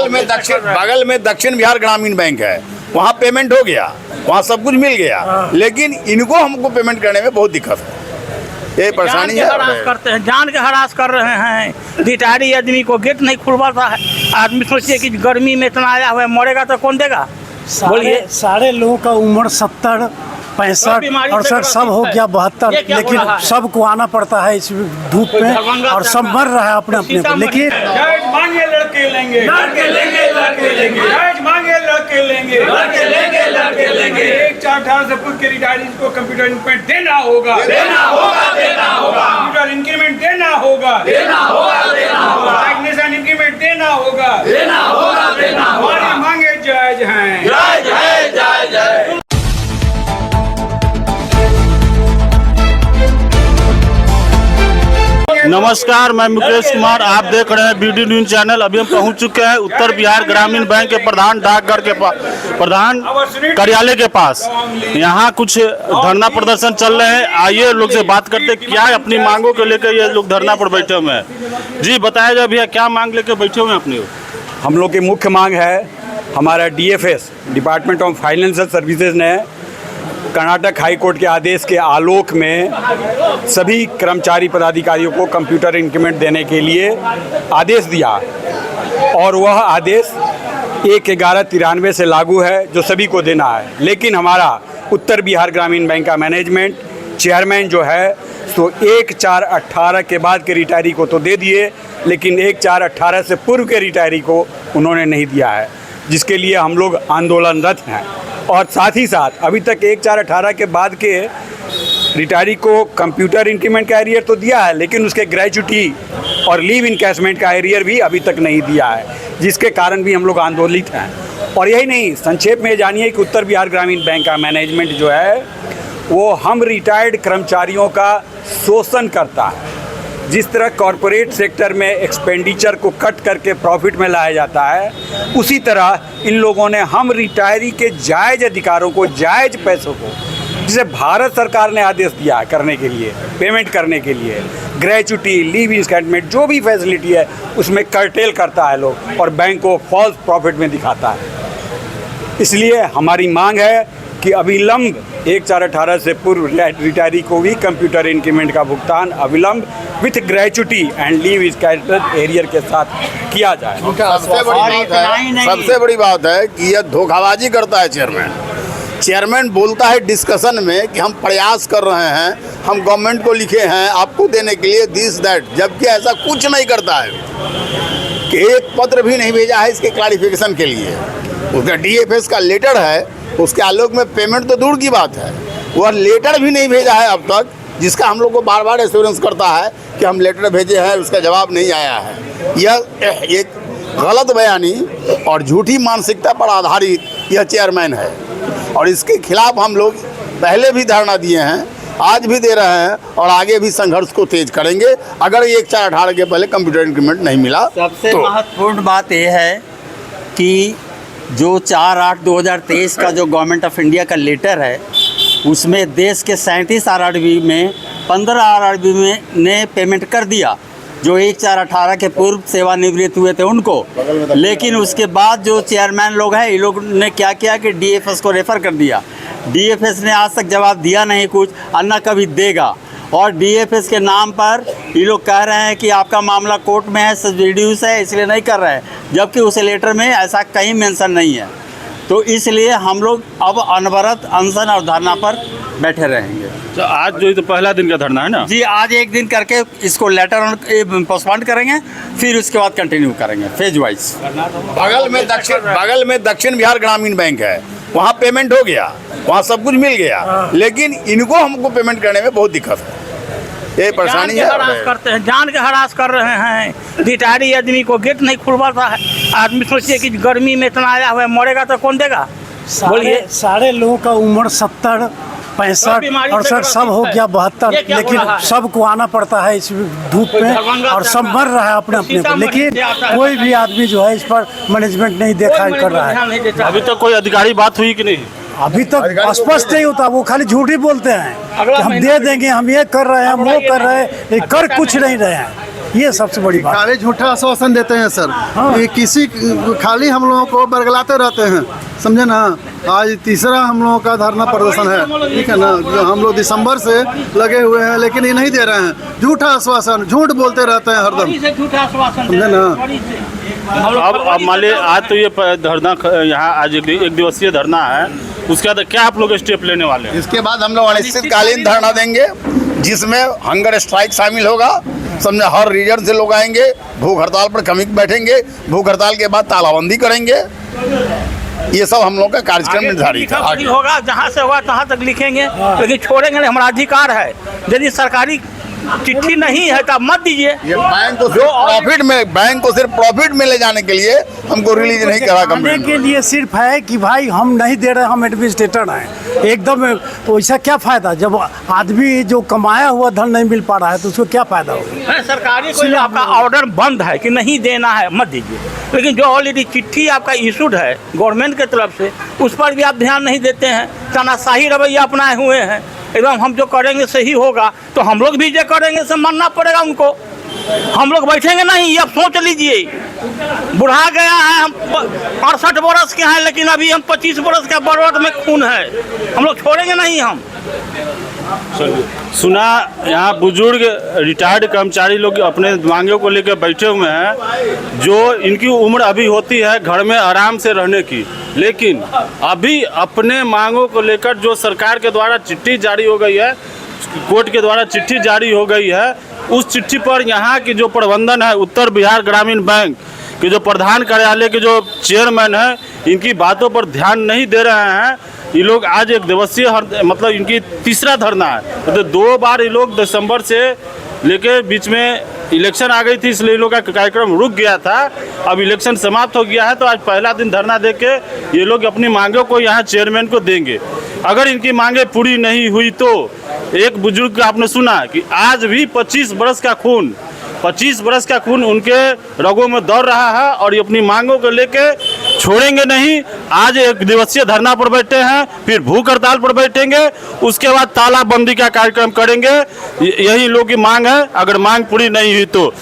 बगल में दक्षिण बिहार ग्रामीण बैंक है, वहाँ पेमेंट हो गया, वहाँ सब कुछ मिल गया, लेकिन इनको हमको पेमेंट करने में बहुत दिक्कत है। ये परेशानी है। हरास करते हैं, जान के हरास कर रहे हैं। रिटायरी आदमी को गेट नहीं खुलवाता है। आदमी सोचिए कि गर्मी में इतना आया हुआ है, मरेगा तो कौन देगा? बोलिए। सारे लोगों का उम्र 70, 65, 68 सब हो गया 72, लेकिन सबको आना पड़ता है इस धूप में और सब मर रहा है अपने अपने को। लेकिन मांगे लड़के लेंगे, लड़के लेंगे, लड़के लेंगे, मांगे लड़के लेंगे, लड़के लेंगे, लड़के लेंगे। 1/4 से पूर्व के रिटायरीज को कंप्यूटर इंक्रीमेंट देना होगा, देना होगा, देना होगा। कंप्यूटर इंक्रीमेंट देना होगा, देना होगा, देना होगा। टेक्नीशियन इंक्रीमेंट देना होगा, देना होगा, देना होगा। हमारी मांगे जायज हैं, जायज है, जायज है। नमस्कार, मैं मुकेश कुमार, आप देख रहे हैं बीडी न्यूज चैनल। अभी हम पहुंच चुके हैं उत्तर बिहार ग्रामीण बैंक के प्रधान डाकघर के पास, प्रधान कार्यालय के पास। यहां कुछ धरना प्रदर्शन चल रहे हैं। आइए लोग से बात करते हैं, क्या अपनी मांगों को लेकर ये लोग धरना पर बैठे हुए हैं। जी बताया जाए भैया, क्या मांग लेकर बैठे हुए हैं अपने? हम लोग की मुख्य मांग है, हमारा DFS department of financial services ने कर्नाटक हाई कोर्ट के आदेश के आलोक में सभी कर्मचारी पदाधिकारियों को कंप्यूटर इंक्रीमेंट देने के लिए आदेश दिया और वह आदेश 1/11/93 से लागू है, जो सभी को देना है। लेकिन हमारा उत्तर बिहार ग्रामीण बैंक का मैनेजमेंट चेयरमैन जो है, तो 1/4/18 के बाद के रिटायरी को तो दे दिए, लेकिन 1/4/18 से पूर्व के रिटायरी को उन्होंने नहीं दिया है, जिसके लिए हम लोग आंदोलनरत हैं। और साथ ही साथ अभी तक 1/4/18 के बाद के रिटायरी को कंप्यूटर इंक्रीमेंट का एरियर तो दिया है, लेकिन उसके ग्रेजुटी और लीव इनकैशमेंट का एरियर भी अभी तक नहीं दिया है, जिसके कारण भी हम लोग आंदोलित हैं। और यही नहीं, संक्षेप में जानिए कि उत्तर बिहार ग्रामीण बैंक का मैनेजमेंट जो है, वो हम रिटायर्ड कर्मचारियों का शोषण करता है। जिस तरह कॉरपोरेट सेक्टर में एक्सपेंडिचर को कट करके प्रॉफिट में लाया जाता है, उसी तरह इन लोगों ने हम रिटायरी के जायज़ अधिकारों को, जायज़ पैसों को, जिसे भारत सरकार ने आदेश दिया करने के लिए, पेमेंट करने के लिए, ग्रेचुटी, लीव इंस्टेटमेंट, जो भी फैसिलिटी है, उसमें कर्टेल करता है लोग और बैंक को फॉल्स प्रॉफिट में दिखाता है। इसलिए हमारी मांग है कि अविलंब 1/4/18 से पूर्व रिटायरी को भी कंप्यूटर इंक्रीमेंट का भुगतान अविलंब with gratuity and leave arrear के साथ किया जाए। सबसे बड़ी बात है कि यह धोखाबाजी करता है चेयरमैन बोलता है डिस्कशन में कि हम प्रयास कर रहे हैं, हम गवर्नमेंट को लिखे हैं आपको देने के लिए दिस दैट, जबकि ऐसा कुछ नहीं करता है कि एक पत्र भी नहीं भेजा है इसके क्लैरिफिकेशन के लिए। उसका DFS का लेटर है, उसके आलोक में पेमेंट तो दूर की बात है, वह लेटर भी नहीं भेजा है अब तक, जिसका हम लोग को बार बार एश्योरेंस करता है कि हम लेटर भेजे हैं, उसका जवाब नहीं आया है। यह एक गलत बयानी और झूठी मानसिकता पर आधारित यह चेयरमैन है और इसके खिलाफ हम लोग पहले भी धरना दिए हैं, आज भी दे रहे हैं और आगे भी संघर्ष को तेज करेंगे अगर 1/4/18 के पहले कंप्यूटर इंक्रीमेंट नहीं मिला। सबसे महत्वपूर्ण बात यह है कि जो 4/8/2023 का जो गवर्नमेंट ऑफ इंडिया का लेटर है, उसमें देश के 37 RRB में 15 RRB में ने पेमेंट कर दिया, जो 1/4/18 के पूर्व सेवानिवृत्त हुए थे उनको। लेकिन उसके बाद जो चेयरमैन लोग हैं, ये लोग ने क्या किया कि DFS को रेफ़र कर दिया। DFS ने आज तक जवाब दिया नहीं कुछ, और न कभी देगा। और DFS के नाम पर ये लोग कह रहे हैं कि आपका मामला कोर्ट में है, सब्सिड्यूस है, इसलिए नहीं कर रहे हैं, जबकि उस लेटर में ऐसा कहीं मेंशन नहीं है। तो इसलिए हम लोग अब अनवरत अनशन और धरना पर बैठे रहेंगे। तो आज जो तो पहला दिन का धरना है ना जी, आज एक दिन करके इसको लेटर पोस्टपोन करेंगे, फिर उसके बाद कंटिन्यू करेंगे फेज वाइज। बगल में दक्षिण बिहार ग्रामीण बैंक है, वहाँ पेमेंट हो गया, वहाँ सब कुछ मिल गया, लेकिन इनको हमको पेमेंट करने में बहुत दिक्कत है। ये परेशानी है। हरास करते हैं, जान के हरास कर रहे हैं। रिटायरी आदमी को गेट नहीं खुलवाता है। आदमी सोचिए कि गर्मी में इतना आया हुआ है, मरेगा तो कौन देगा? बोलिए। सारे लोगों का उम्र 70, 65, 68 सब हो गया 72, लेकिन सबको आना पड़ता है इस धूप में और सब मर रहा है अपने अपने को। लेकिन कोई भी आदमी जो है इस पर मैनेजमेंट नहीं देखा कर रहा है। अभी तक कोई अधिकारी बात हुई कि नहीं? अभी तक स्पष्ट नहीं होता, वो खाली झूठ ही बोलते हैं कि हम दे देंगे, हम ये कर रहे हैं, हम वो कर रहे हैं, कर कुछ नहीं रहे हैं। ये सबसे बड़ी बात। खाली झूठा आश्वासन देते हैं सर। ये किसी खाली हम लोगों को बरगलाते रहते हैं, समझे ना। आज तीसरा हम लोगों का धरना प्रदर्शन है, ठीक है ना। जो हम लोग दिसंबर से लगे हुए हैं, लेकिन ये नहीं दे रहे हैं। झूठा आश्वासन, झूठ बोलते रहते हैं हरदम, समझे ना। अब मान लीजिए आज तो ये धरना यहाँ आज एक दिवसीय धरना है, उसके बाद क्या आप लोग स्टेप लेने वाले हैं? इसके बाद हम लोग अनिश्चितकालीन धरना देंगे, जिसमें हंगर स्ट्राइक शामिल होगा। समझे, हर रीजन से लोग आएंगे, भूख हड़ताल पर कमिक बैठेंगे, भूख हड़ताल के बाद तालाबंदी करेंगे। ये सब हम लोग का कार्यक्रम निर्धारित है। आगे होगा, जहाँ से होगा तहाँ तक लिखेंगे, लेकिन छोड़ेंगे नहीं। हमारा अधिकार है। यदि सरकारी चिट्ठी नहीं है तो आप मत दीजिए। ये बैंक को सिर्फ प्रॉफिट में ले जाने के लिए हमको रिलीज नहीं करा कहने के लिए सिर्फ है कि भाई हम नहीं दे रहे, हम एडमिनिस्ट्रेटर हैं एकदम। तो ऐसा क्या फायदा जब आदमी जो कमाया हुआ धन नहीं मिल पा रहा है, तो उसको क्या फायदा होगा। सरकारी कोई आपका ऑर्डर बंद है कि नहीं देना है, मत दीजिए। लेकिन जो ऑलरेडी चिट्ठी आपका इशूड है गवर्नमेंट के तरफ से, उस पर भी आप ध्यान नहीं देते हैं, तानाशाही रवैया अपनाए हुए हैं। एकदम हम जो करेंगे सही होगा, तो हम लोग भी जो करेंगे से मानना पड़ेगा उनको। हम लोग बैठेंगे नहीं, ये आप सोच लीजिए। बुढ़ा गया है, हम 68 बरस के हैं, लेकिन अभी हम 25 बरस का बरवत में खून है। हम लोग छोड़ेंगे नहीं। हम सुना यहाँ बुजुर्ग रिटायर्ड कर्मचारी लोग अपने मांगों को लेकर बैठे हुए हैं, जो इनकी उम्र अभी होती है घर में आराम से रहने की, लेकिन अभी अपने मांगों को लेकर जो सरकार के द्वारा चिट्ठी जारी हो गई है, कोर्ट के द्वारा चिट्ठी जारी हो गई है, उस चिट्ठी पर यहाँ की जो प्रबंधन है, उत्तर बिहार ग्रामीण बैंक के जो प्रधान कार्यालय के जो चेयरमैन हैं, इनकी बातों पर ध्यान नहीं दे रहे हैं। ये लोग आज एक दिवसीय मतलब इनकी तीसरा धरना है। तो 2 बार ये लोग दिसंबर से लेके बीच में इलेक्शन आ गई थी, इसलिए लोग का कार्यक्रम रुक गया था। अब इलेक्शन समाप्त हो गया है, तो आज पहला दिन धरना दे के ये लोग अपनी मांगों को यहाँ चेयरमैन को देंगे। अगर इनकी मांगे पूरी नहीं हुई तो एक बुजुर्ग का आपने सुना कि आज भी 25 बरस का खून उनके रगों में दौड़ रहा है, और ये अपनी मांगों को लेके छोड़ेंगे नहीं। आज एक दिवसीय धरना पर बैठे हैं, फिर भूख हड़ताल पर बैठेंगे, उसके बाद तालाबंदी का कार्यक्रम करेंगे। यही लोगों की मांग है, अगर मांग पूरी नहीं हुई तो।